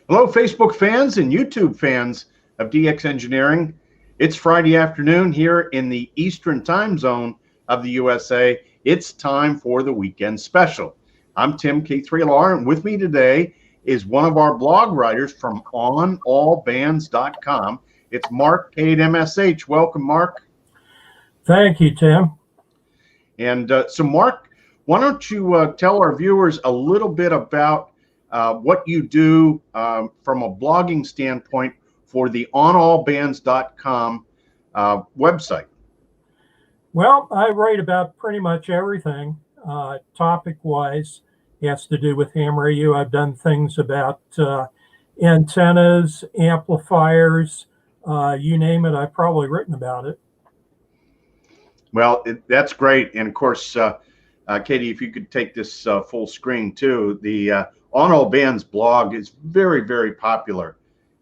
Hello, Facebook fans and YouTube fans of DX Engineering. It's Friday afternoon here in the Eastern time zone of the USA. It's time for the weekend special. I'm Tim, K3LR, and with me today is one of our blog writers from onallbands.com. It's Mark, K8MSH. Welcome, Mark. Thank you, Tim. And so, Mark, why don't you tell our viewers a little bit about what you do from a blogging standpoint for the onallbands.com website. Well, I write about pretty much everything topic-wise. It has to do with ham radio. I've done things about antennas, amplifiers, you name it, I've probably written about it. Well, that's great. And of course, Katie, if you could take this full screen too, the On All Bands blog is very, very popular.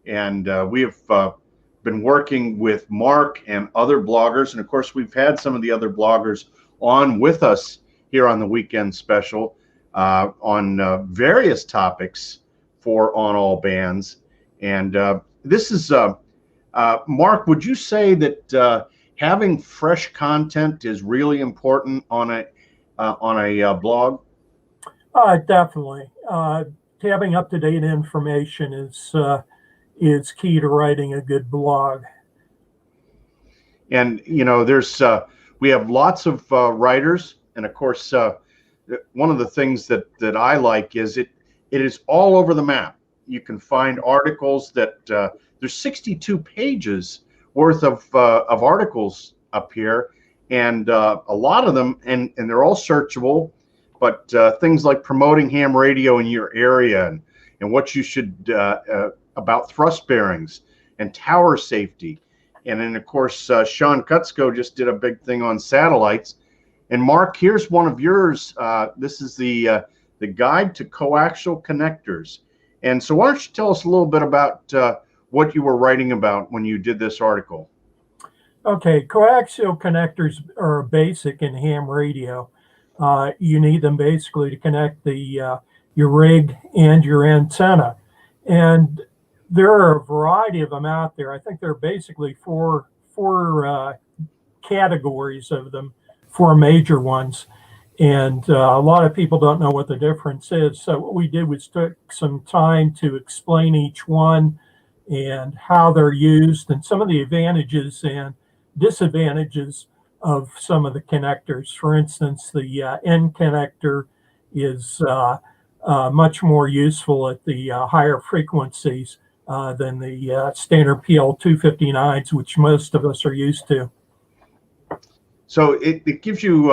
And we have been working with Mark and other bloggers. And of course, we've had some of the other bloggers on with us here on the weekend special on various topics for On All Bands. And this is, Mark, would you say that having fresh content is really important on a blog? Definitely. Having up-to-date information is key to writing a good blog. And you know, there's we have lots of writers, and of course, one of the things that I like is it is all over the map. You can find articles that there's 62 pages worth of articles up here, and a lot of them, and they're all searchable, but things like promoting ham radio in your area and what you should about thrust bearings and tower safety. And then of course Sean Kutzko just did a big thing on satellites. And Mark, here's one of yours. This is the guide to coaxial connectors. And so why don't you tell us a little bit about what you were writing about when you did this article? Okay, coaxial connectors are basic in ham radio. You need them basically to connect the your rig and your antenna. And there are a variety of them out there. I think there are basically four categories of them, four major ones. And a lot of people don't know what the difference is. So what we did was took some time to explain each one and how they're used and some of the advantages and disadvantages of some of the connectors. For instance, the N connector is much more useful at the higher frequencies than the standard PL259s, which most of us are used to. So it gives you,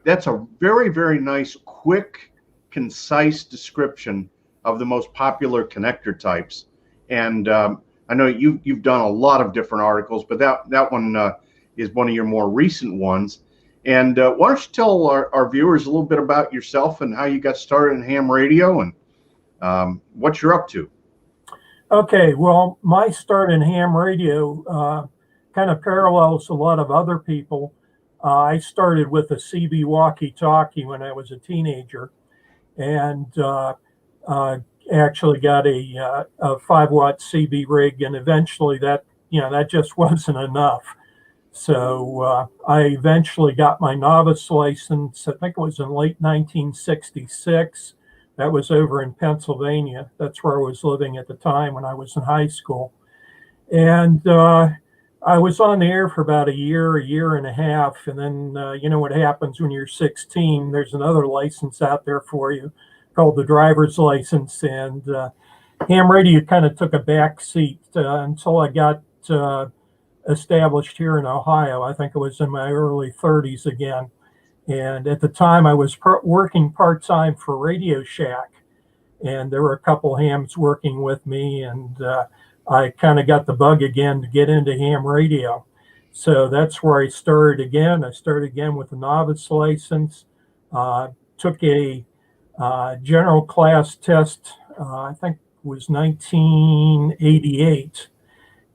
that's a very, very nice, quick, concise description of the most popular connector types. And I know you've done a lot of different articles, but that one is one of your more recent ones. And why don't you tell our viewers a little bit about yourself and how you got started in ham radio and what you're up to? Okay, well, my start in ham radio kind of parallels a lot of other people. I started with a CB walkie-talkie when I was a teenager, and actually got a 5-watt CB rig, and eventually that just wasn't enough. So I eventually got my novice license. I think it was in late 1966. That was over in Pennsylvania. That's where I was living at the time when I was in high school. And I was on the air for about a year and a half. And then you know what happens when you're 16. There's another license out there for you called the driver's license. And ham radio kind of took a back seat until I got established here in Ohio. I think it was in my early 30s again. And at the time I was working part-time for Radio Shack, and there were a couple hams working with me, and I kind of got the bug again to get into ham radio. So that's where I started again. I started again with a novice license, took a general class test, I think it was 1988.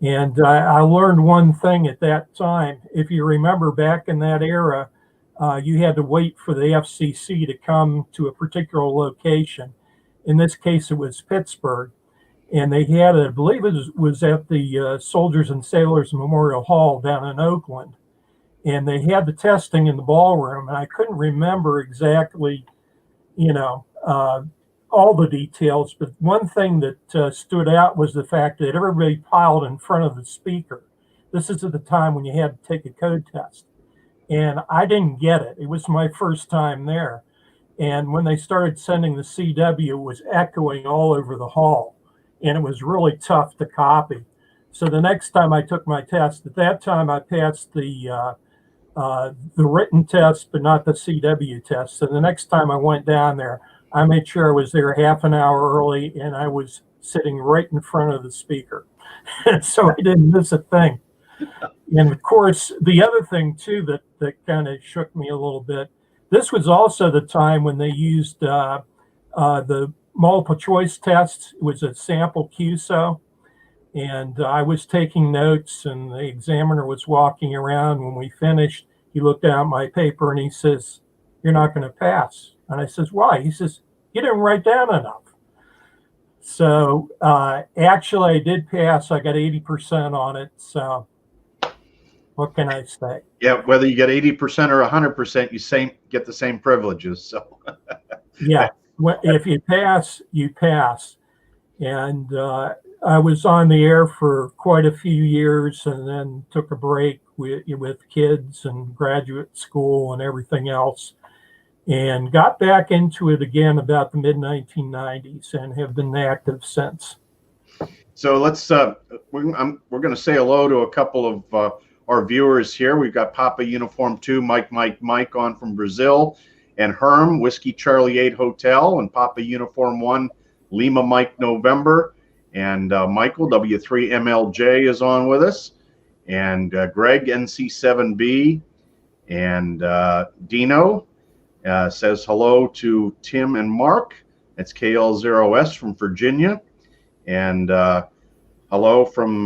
And I learned one thing at that time. If you remember back in that era, you had to wait for the FCC to come to a particular location. In this case, it was Pittsburgh. and they had it, I believe it was at the Soldiers and Sailors Memorial Hall down in Oakland. And they had the testing in the ballroom, and I couldn't remember exactly, all the details. But one thing that stood out was the fact that everybody piled in front of the speaker. This is at the time when you had to take a code test. And I didn't get it. It was my first time there. And when they started sending the CW, it was echoing all over the hall. And it was really tough to copy. So the next time I took my test, at that time I passed the written test, but not the CW test. So the next time I went down there, I made sure I was there half an hour early, and I was sitting right in front of the speaker. So I didn't miss a thing. And of course, the other thing too that kind of shook me a little bit, this was also the time when they used the multiple choice tests. It was a sample QSO. And I was taking notes, and the examiner was walking around. When we finished, he looked down at my paper and he says, "You're not going to pass." And I says, "Why?" He says, "You didn't write down enough." So actually, I did pass. I got 80% on it. So what can I say? Yeah, whether you get 80% or 100%, you get the same privileges. So yeah, if you pass, you pass. And I was on the air for quite a few years, and then took a break with kids and graduate school and everything else, and got back into it again about the mid-1990s, and have been active since. So let's we're going to say hello to a couple of our viewers here. We've got Papa Uniform 2, Mike on from Brazil, and Herm, Whiskey Charlie 8 Hotel, and Papa Uniform 1, Lima Mike November, and Michael W3MLJ is on with us, and Greg NC7B, and Dino says hello to Tim and Mark. It's KL0S from Virginia, and hello from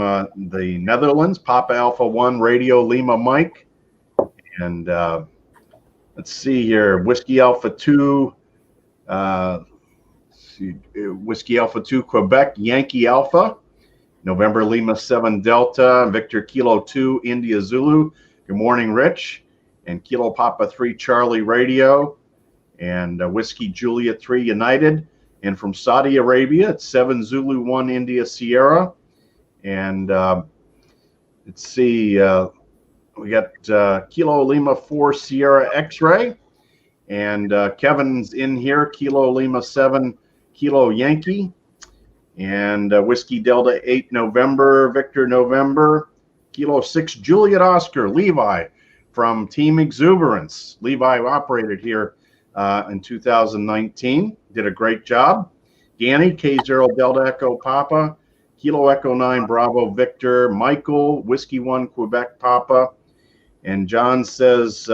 the Netherlands, Papa Alpha 1 Radio Lima Mike, and let's see here, Whiskey Alpha 2. Whiskey Alpha 2 Quebec Yankee Alpha, November Lima 7 Delta, Victor Kilo 2 India Zulu. Good morning, Rich. And Kilo Papa 3 Charlie Radio, and Whiskey Juliet 3 United. And from Saudi Arabia, it's 7 Zulu 1 India Sierra. And let's see, we got Kilo Lima 4 Sierra X-Ray. And Kevin's in here, Kilo Lima 7 Kilo Yankee, and Whiskey Delta 8 November, Victor November, Kilo 6 Juliet Oscar, Levi from Team Exuberance. Levi operated here in 2019, did a great job. Danny, K0 Delta Echo Papa, Kilo Echo 9 Bravo Victor, Michael, Whiskey 1 Quebec Papa, and John says,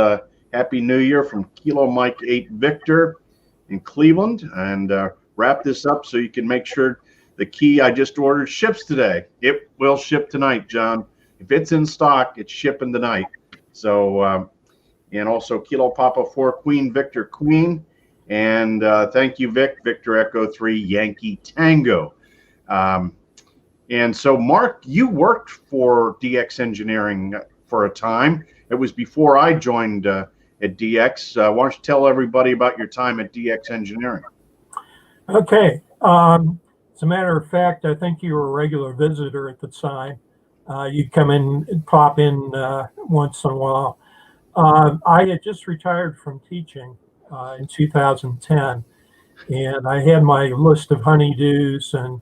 Happy New Year from Kilo Mike 8 Victor in Cleveland, and wrap this up so you can make sure the key I just ordered ships today. It will ship tonight, John. If it's in stock, it's shipping tonight. So, and also Kilo Papa 4 Queen Victor Queen, and thank you, Vic, Victor Echo 3 Yankee Tango. And so, Mark, you worked for DX Engineering for a time. It was before I joined at DX. Why don't you tell everybody about your time at DX Engineering? Okay. As a matter of fact, I think you were a regular visitor at the time. You'd come in and pop in once in a while. I had just retired from teaching in 2010, and I had my list of honeydews and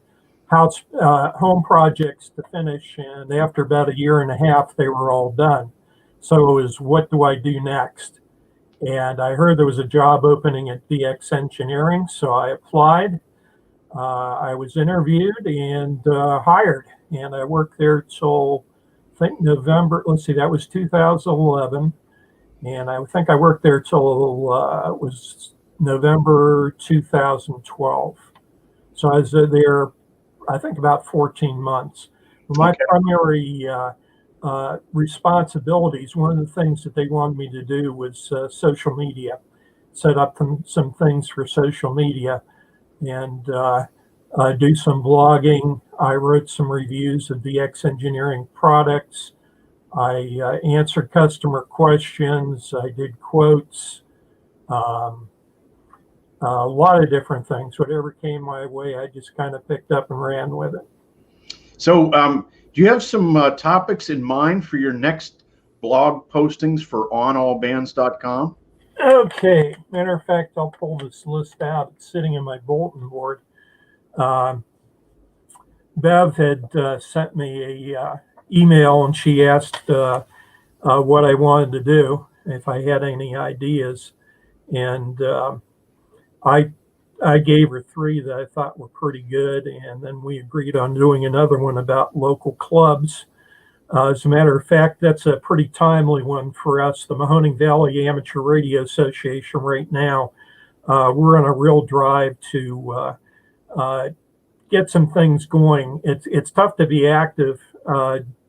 house home projects to finish, and after about a year and a half, they were all done. So it was, what do I do next? And I heard there was a job opening at DX Engineering, so I applied. I was interviewed and hired, and I worked there till, I think, November. Let's see, that was 2011, and I think I worked there till it was November 2012. So I was there, I think, about 14 months. My primary responsibilities, one of the things that they wanted me to do was social media, set up some things for social media. And do some blogging. I wrote some reviews of DX Engineering products. I answered customer questions. I did quotes. Um, a lot of different things. Whatever came my way, I just kind of picked up and ran with it. So, do you have some topics in mind for your next blog postings for onallbands.com? Okay. Matter of fact, I'll pull this list out. It's sitting in my bulletin board. Bev had sent me a email, and she asked what I wanted to do, if I had any ideas, and I gave her three that I thought were pretty good, and then we agreed on doing another one about local clubs. As a matter of fact, that's a pretty timely one for us. The Mahoning Valley Amateur Radio Association right now, we're on a real drive to get some things going. It's tough to be active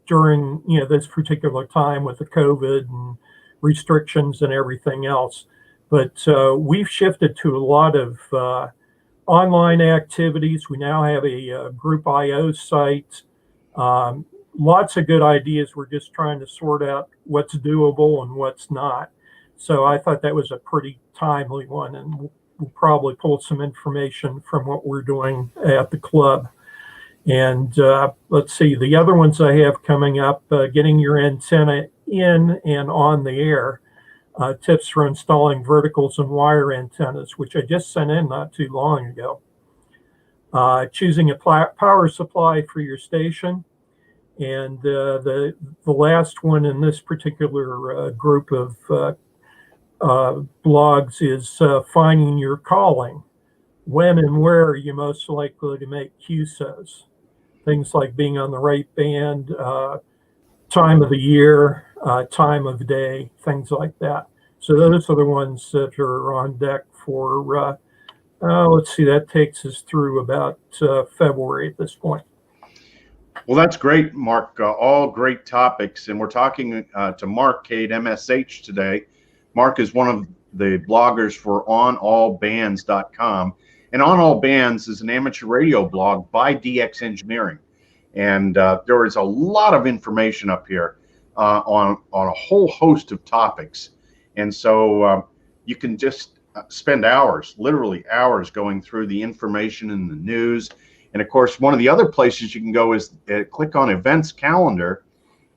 during this particular time with the COVID and restrictions and everything else. But we've shifted to a lot of online activities. We now have a group IO site. Lots of good ideas. We're just trying to sort out what's doable and what's not. So I thought that was a pretty timely one, and we'll probably pull some information from what we're doing at the club. And let's see, the other ones I have coming up, getting your antenna in and on the air. Tips for installing verticals and wire antennas, which I just sent in not too long ago. Choosing a power supply for your station. And the last one in this particular group of blogs is finding your calling. When and where are you most likely to make QSOs? Things like being on the right band, time of the year, time of day, things like that. So those are the ones that are on deck for, let's see, that takes us through about February at this point. Well, that's great, Mark. All great topics. And we're talking to Mark, K8MSH today. Mark is one of the bloggers for onallbands.com. And On All Bands is an amateur radio blog by DX Engineering. And there is a lot of information up here on a whole host of topics. And so you can just spend hours, literally hours, going through the information in the news. And of course, one of the other places you can go is click on events calendar.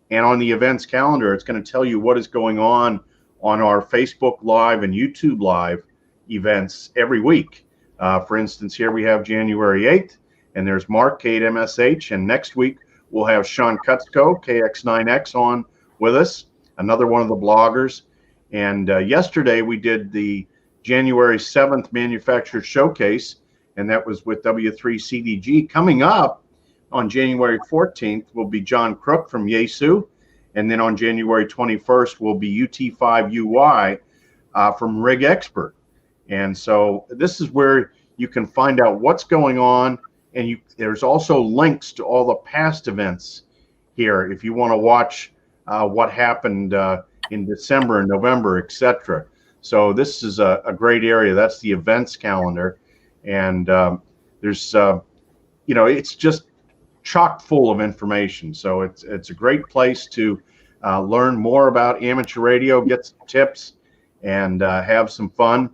And on the events calendar, it's going to tell you what is going on our Facebook Live and YouTube Live events every week. For instance, here we have January 8th, and there's Mark, K8MSH. And next week, we'll have Sean Kutzko, KX9X, on with us, another one of the bloggers. And yesterday, we did the January 7th Manufacturer Showcase, and that was with W3CDG. Coming up on January 14th will be John Crook from Yaesu, and then on January 21st will be UT5UY from Rig Expert. And so this is where you can find out what's going on, and there's also links to all the past events here if you want to watch what happened in December and November, etc. So this is a great area. That's the events calendar. And there's, it's just chock full of information. So it's a great place to learn more about amateur radio, get some tips, and have some fun.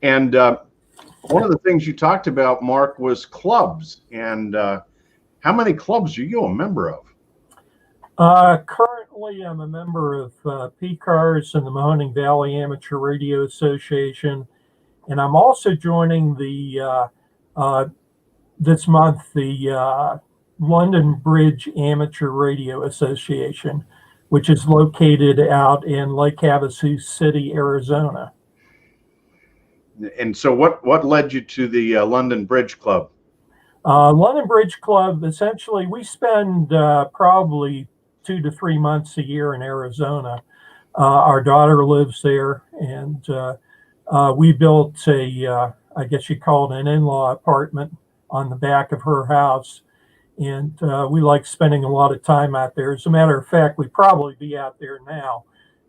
And one of the things you talked about, Mark, was clubs. And how many clubs are you a member of? Currently, I'm a member of PCARS and the Mahoning Valley Amateur Radio Association. And I'm also joining the this month the London Bridge Amateur Radio Association, which is located out in Lake Havasu City, Arizona. And so, what led you to the London Bridge Club? London Bridge Club, essentially, we spend probably 2 to 3 months a year in Arizona. Our daughter lives there, and we built I guess you call it an in-law apartment on the back of her house. And we like spending a lot of time out there. As a matter of fact, we'd probably be out there now.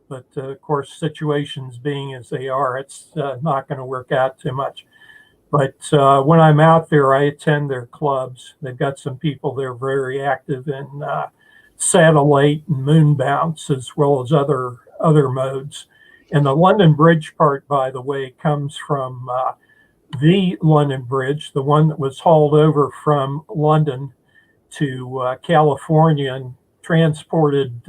But of course, situations being as they are, it's not going to work out too much. But when I'm out there, I attend their clubs. They've got some people there very active in satellite and moon bounce, as well as other modes. And the London Bridge part, by the way, comes from the London Bridge, the one that was hauled over from London to California and transported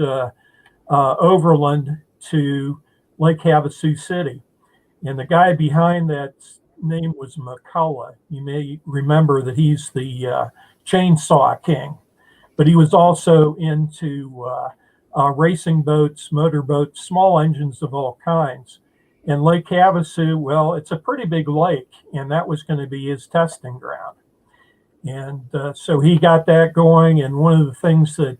overland to Lake Havasu City. And the guy behind that name was McCullough. You may remember that he's the chainsaw king, but he was also into racing boats, motorboats, small engines of all kinds. And Lake Havasu, well, it's a pretty big lake, and that was going to be his testing ground. And so he got that going. And one of the things that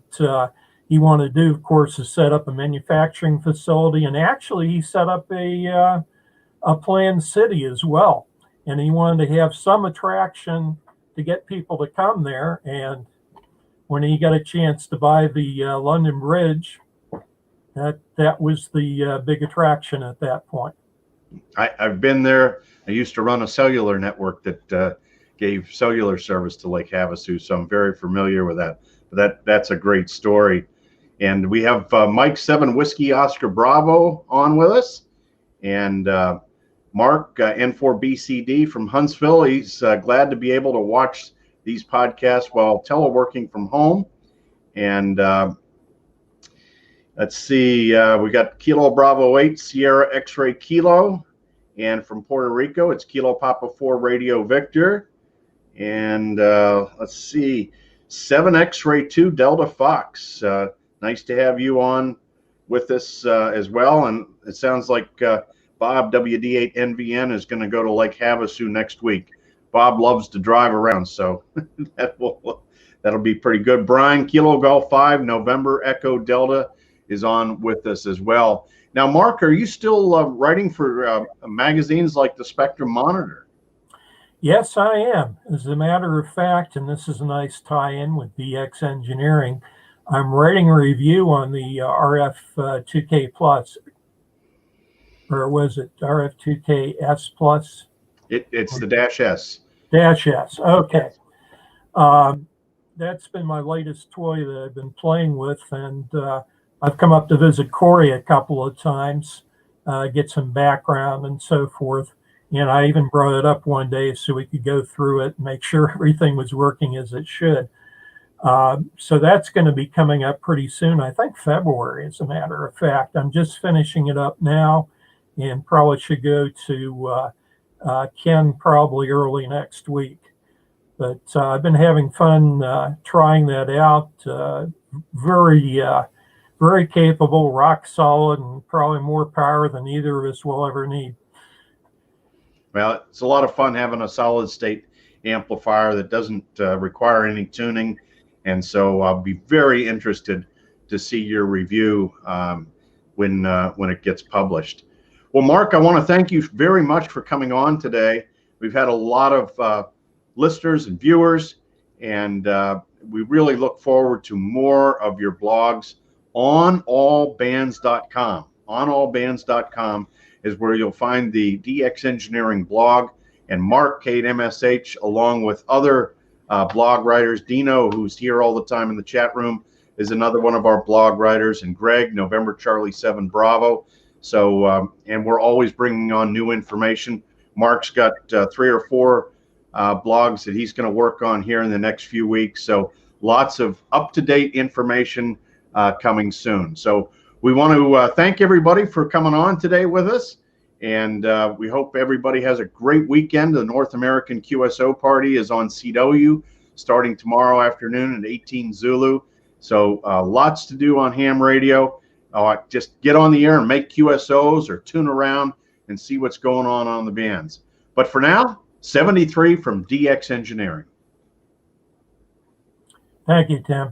he wanted to do, of course, is set up a manufacturing facility. And actually, he set up a planned city as well. And he wanted to have some attraction to get people to come there. And when he got a chance to buy the London Bridge, that was the big attraction at that point. I've been there. I used to run a cellular network that gave cellular service to Lake Havasu, so I'm very familiar with that. But that's a great story. And we have Mike 7 Whiskey Oscar Bravo on with us, and Mark N4BCD from Huntsville. He's glad to be able to watch these podcasts while teleworking from home. And let's see, we got Kilo Bravo 8 Sierra X-Ray Kilo, and from Puerto Rico it's Kilo Papa 4 Radio Victor. And let's see, 7 X-Ray 2 Delta Fox. Nice to have you on with us as well. And it sounds like Bob WD8NVN is going to go to Lake Havasu next week. Bob loves to drive around, so that'll be pretty good. Brian Kilo Golf 5 November Echo Delta is on with us as well. Now, Mark, are you still writing for magazines like the Spectrum Monitor? Yes, I am. As a matter of fact, and this is a nice tie-in with DX Engineering, I'm writing a review on the RF2K Plus, or was it RF2KS Plus? It's the -S. -S, okay. That's been my latest toy that I've been playing with, and I've come up to visit Corey a couple of times, get some background and so forth. And I even brought it up one day so we could go through it and make sure everything was working as it should. So that's going to be coming up pretty soon. I think February, as a matter of fact. I'm just finishing it up now and probably should go to Ken probably early next week. But I've been having fun trying that out. Very capable, rock solid, and probably more power than either of us will ever need. Well, it's a lot of fun having a solid state amplifier that doesn't require any tuning. And so I'll be very interested to see your review when it gets published. Well, Mark, I want to thank you very much for coming on today. We've had a lot of listeners and viewers, and we really look forward to more of your blogs on allbands.com. On allbands.com is where you'll find the DX Engineering blog, and Mark K8MSH, along with other blog writers. Dino, who's here all the time in the chat room, is another one of our blog writers, and Greg, November Charlie 7 Bravo. So, and we're always bringing on new information. Mark's got 3 or 4 blogs that he's going to work on here in the next few weeks. So lots of up-to-date information coming soon. So we want to thank everybody for coming on today with us. And we hope everybody has a great weekend. The North American QSO party is on CW starting tomorrow afternoon at 18 Zulu. So lots to do on ham radio. Just get on the air and make QSOs or tune around and see what's going on the bands. But for now, 73 from DX Engineering. Thank you, Tim.